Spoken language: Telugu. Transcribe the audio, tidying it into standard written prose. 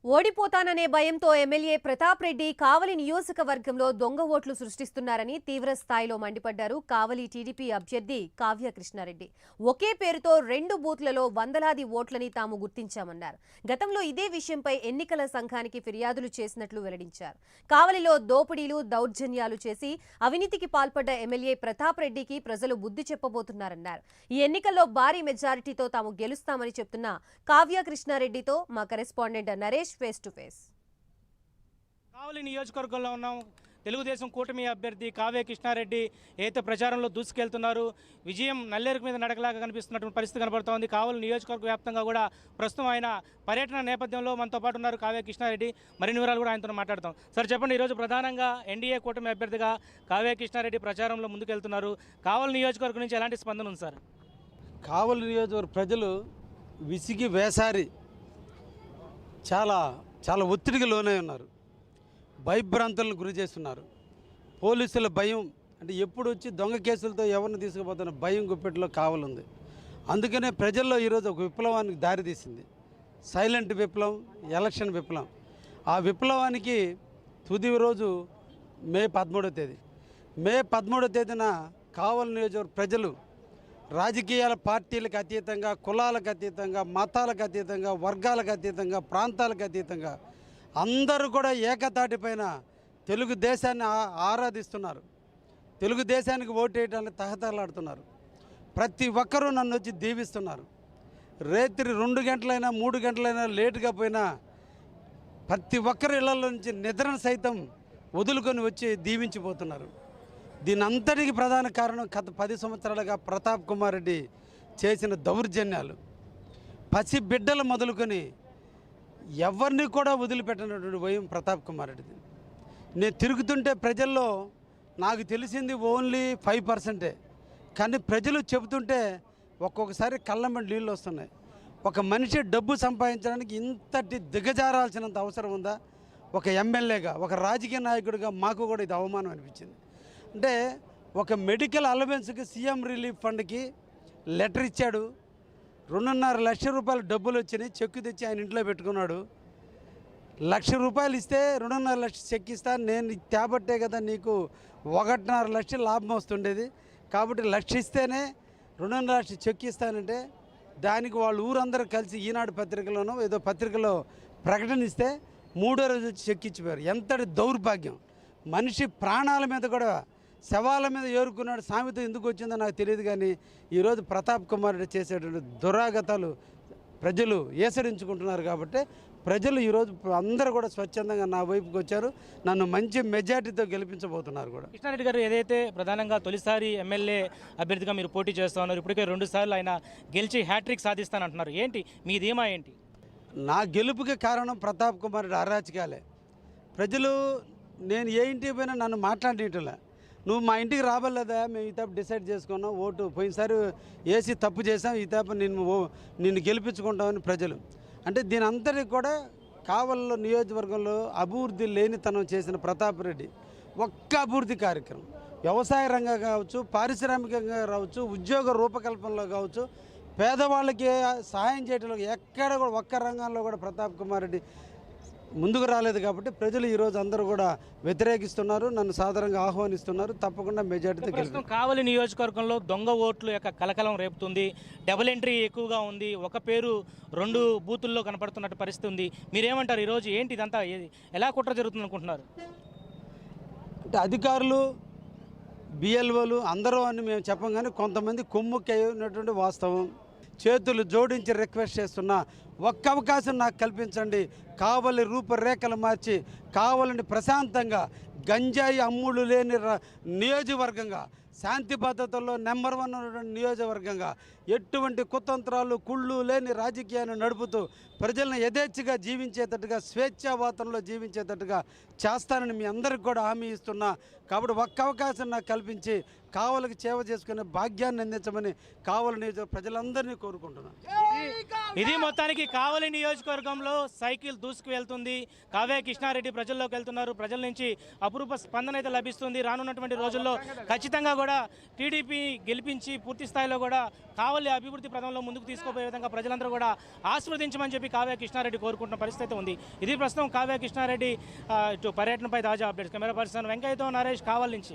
ఓడిపోతాననే భయంతో ఎమ్మెల్యే ప్రతాప్ రెడ్డి కావలి నియోజకవర్గంలో దొంగ ఓట్లు సృష్టిస్తున్నారని తీవ్ర స్థాయిలో మండిపడ్డారు కావలి టీడీపీ అభ్యర్థి కావ్య కృష్ణారెడ్డి. ఒకే పేరుతో 2 బూత్లలో వందలాది ఓట్లని తాము గుర్తించామన్నారు. గతంలో ఇదే విషయంపై ఎన్నికల సంఘానికి ఫిర్యాదులు చేసినట్లు వెల్లడించారు. కావలిలో దోపిడీలు దౌర్జన్యాలు చేసి అవినీతికి పాల్పడ్డ ఎమ్మెల్యే ప్రతాప్ రెడ్డికి ప్రజలు బుద్ధి చెప్పబోతున్నారన్నారు. ఈ ఎన్నికల్లో భారీ మెజారిటీతో తాము గెలుస్తామని చెప్తున్న కావ్య కృష్ణారెడ్డితో మా correspondent Naresh face to face. Kavali నియోజకవర్గంలో ఉన్నాం. తెలుగుదేశం కూటమి అభ్యర్థి కావ్య కృష్ణారెడ్డి అయితే ప్రచారంలో దూసుకెళ్తున్నారు. విజయం నల్లేరుకు మీద నడకలాగా కనిపిస్తున్నటువంటి పరిస్థితి కనబడుతోంది. కావలి నియోజకవర్గ వ్యాప్తంగా కూడా ప్రస్తుతం ఆయన పర్యటన నేపథ్యంలో మనతో పాటు ఉన్నారు కావ్య కృష్ణారెడ్డి. మరిన్ని వివరాలు కూడా ఆయనతో మాట్లాడతాం. సార్ చెప్పండి, ఈరోజు ప్రధానంగా ఎన్డీఏ కూటమి అభ్యర్థిగా కావ్య కృష్ణారెడ్డి ప్రచారంలో ముందుకెళ్తున్నారు. కావలి నియోజకవర్గం నుంచి ఎలాంటి స్పందన ఉంది సార్? కావలి నియోజకవర్గ ప్రజలు విసిగి వేసారి చాలా ఒత్తిడికి లోనై ఉన్నారు. భయభ్రాంతులను గురి చేస్తున్నారు. పోలీసుల భయం అంటే ఎప్పుడు వచ్చి దొంగ కేసులతో ఎవరిని తీసుకుపోతున్న భయం గుప్పెట్లో కావలి ఉంది. అందుకనే ప్రజల్లో ఈరోజు ఒక విప్లవానికి దారితీసింది. సైలెంట్ విప్లవం, ఎలక్షన్ విప్లవం. ఆ విప్లవానికి తుది రోజు మే 13వ తేదీ. మే 13వ తేదీన కావలి నియోజకవర్గ ప్రజలు రాజకీయాల పార్టీలకు అతీతంగా, కులాలకు అతీతంగా, మతాలకు అతీతంగా, వర్గాలకు అతీతంగా, ప్రాంతాలకు అతీతంగా అందరూ కూడా ఏకతాటిపైన తెలుగుదేశాన్ని ఆరాధిస్తున్నారు. తెలుగుదేశానికి ఓటేయడానికి తహతహలాడుతున్నారు. ప్రతి ఒక్కరూ నన్ను వచ్చి దీవిస్తున్నారు. రాత్రి 2 గంటలైనా 3 గంటలైనా లేటుగా పోయినా ప్రతి ఒక్కరి ఇళ్లలో నుంచి నిద్రను సైతం వదులుకొని వచ్చి దీవించిపోతున్నారు. దీని అంతటికి ప్రధాన కారణం గత 10 సంవత్సరాలుగా ప్రతాప్ కుమార్ రెడ్డి చేసిన దౌర్జన్యాలు. పసి బిడ్డలు మొదలుకొని ఎవరిని కూడా వదిలిపెట్టినటువంటి భయం ప్రతాప్ కుమార్ రెడ్డిది. నేను తిరుగుతుంటే ప్రజల్లో నాకు తెలిసింది ఓన్లీ 5%. కానీ ప్రజలు చెబుతుంటే ఒక్కొక్కసారి కళ్ళంబడి నీళ్ళు వస్తున్నాయి. ఒక మనిషి డబ్బు సంపాదించడానికి ఇంతటి దిగజారాల్సినంత అవసరం ఉందా? ఒక ఎమ్మెల్యేగా, ఒక రాజకీయ నాయకుడిగా మాకు కూడా ఇది అవమానం అనిపించింది. అంటే ఒక మెడికల్ అలవెన్స్కి సీఎం రిలీఫ్ ఫండ్కి లెటర్ ఇచ్చాడు. 2.5 లక్షల రూపాయలు డబ్బులు వచ్చినాయి. చెక్కు తెచ్చి ఆయన ఇంట్లో పెట్టుకున్నాడు. 1 లక్ష రూపాయలు ఇస్తే 2.5 లక్షలు చెక్ ఇస్తాను, నేను తేబట్టే కదా నీకు 1.5 లక్షలు లాభం వస్తుండేది, కాబట్టి 1 లక్ష ఇస్తేనే 2.5 లక్షలు చెక్ ఇస్తానంటే దానికి వాళ్ళు ఊరందరూ కలిసి ఈనాడు పత్రికలోనో ఏదో పత్రికలో ప్రకటన ఇస్తే 3వ రోజు వచ్చి చెక్ ఇచ్చిపోయారు. ఎంతటి దౌర్భాగ్యం! మనిషి ప్రాణాల మీద కూడా శవాల మీద ఏరుకున్నాడు. సామెత ఎందుకు వచ్చిందో నాకు తెలియదు. కానీ ఈరోజు ప్రతాప్ కుమార్ రెడ్డి చేసేటువంటి దురాగతాలు ప్రజలు ఏసరించుకుంటున్నారు. కాబట్టి ప్రజలు ఈరోజు అందరూ కూడా స్వచ్ఛందంగా నా వైపుకి వచ్చారు. నన్ను మంచి మెజార్టీతో గెలిపించబోతున్నారు కూడా. కృష్ణారెడ్డి గారు ఏదైతే ప్రధానంగా తొలిసారి ఎమ్మెల్యే అభ్యర్థిగా మీరు పోటీ చేస్తూ ఉన్నారు, ఇప్పటికే 2 సార్లు ఆయన గెలిచి హ్యాట్రిక్ సాధిస్తానంటున్నారు. ఏంటి మీ ధీమా ఏంటి? నా గెలుపుకి కారణం ప్రతాప్ కుమార్ రెడ్డి అరాచకాలే. ప్రజలు నేను ఏ ఇంటికి పోయినా నన్ను మాట్లాడేయటంలే. నువ్వు మా ఇంటికి రాబలేదా, మేము ఈ తప్ప డిసైడ్ చేసుకున్నాం, ఓటు పోయినసారి వేసి తప్పు చేసాం, ఈ తప్ప నిన్ను గెలిపించుకుంటామని ప్రజలు. అంటే దీని అంతటికి కూడా కావలిలో నియోజకవర్గంలో అభివృద్ధి లేనితనం చేసిన ప్రతాప్ రెడ్డి ఒక్క అభివృద్ధి కార్యక్రమం వ్యవసాయ రంగం కావచ్చు, పారిశ్రామికంగా కావచ్చు, ఉద్యోగ రూపకల్పనలో కావచ్చు, పేదవాళ్ళకి సహాయం చేయడంలో ఎక్కడ కూడా ఒక్క రంగంలో కూడా ప్రతాప్ కుమార్ రెడ్డి ముందుకు రాలేదు. కాబట్టి ప్రజలు ఈరోజు అందరూ కూడా వ్యతిరేకిస్తున్నారు, నన్ను సాధారణంగా ఆహ్వానిస్తున్నారు. తప్పకుండా మెజార్టీతో గెలుస్తాం. కావలి నియోజకవర్గంలో దొంగ ఓట్లు యొక్క కలకలం రేపుతుంది. డబుల్ ఎంట్రీ ఎక్కువగా ఉంది. ఒక పేరు 2 బూతుల్లో కనపడుతున్నట్టు పరిస్థితి ఉంది. మీరేమంటారు? ఈరోజు ఏంటి ఇదంతా ఎలా కుట్ర జరుగుతుంది అనుకుంటున్నారు? అంటే అధికారులు, బిఎల్ఓలు అందరూ అని మేము చెప్పం, కానీ కొంతమంది కొమ్ముకి అయినటువంటి వాస్తవం. చేతులు జోడించి రిక్వెస్ట్ చేస్తున్నా, ఒక్క అవకాశం నాకు కల్పించండి. కావలి రూపురేఖలు మార్చి కావలిని ప్రశాంతంగా గంజాయి అమ్ముడు లేని నియోజకవర్గంగా, శాంతి భద్రతల్లో నెంబర్ 1 ఉన్నటువంటి నియోజకవర్గంగా, ఎటువంటి కుతంత్రాలు కుళ్ళు లేని రాజకీయాన్ని నడుపుతూ ప్రజలను యథేచ్ఛగా జీవించేటట్టుగా, స్వేచ్ఛా వాతావరణంలో జీవించేటట్టుగా చేస్తానని మీ అందరికి కూడా హామీ ఇస్తున్నా. కాబట్టి ఒక్క అవకాశం నాకు కల్పించి కావలికి సేవ చేసుకునే భాగ్యాన్ని అందించమని కావలి నియోజక ప్రజలందరినీ కోరుకుంటున్నాను. ఇది మొత్తానికి కావలి నియోజకవర్గంలో సైకిల్ దూసుకు వెళ్తుంది. కావ్య కృష్ణారెడ్డి ప్రజల్లోకి వెళ్తున్నారు. ప్రజల నుంచి అపురూప స్పందన అయితే లభిస్తుంది. రానున్నటువంటి రోజుల్లో ఖచ్చితంగా కూడా టీడీపీ గెలిపించి పూర్తి స్థాయిలో కూడా కావలి అభివృద్ధి ప్రదంలో ముందుకు తీసుకుపోయే విధంగా ప్రజలందరూ కూడా ఆశీర్వదించమని చెప్పి కావ్య కృష్ణారెడ్డి కోరుకుంటున్న పరిస్థితి ఉంది. ఇది ప్రస్తుతం కావ్య కృష్ణారెడ్డి ఇటు పర్యటనపై తాజా అప్డేట్స్. కెమెరా పర్సన్ వెంకయ్యతో నరేష్ కావలి నుంచి.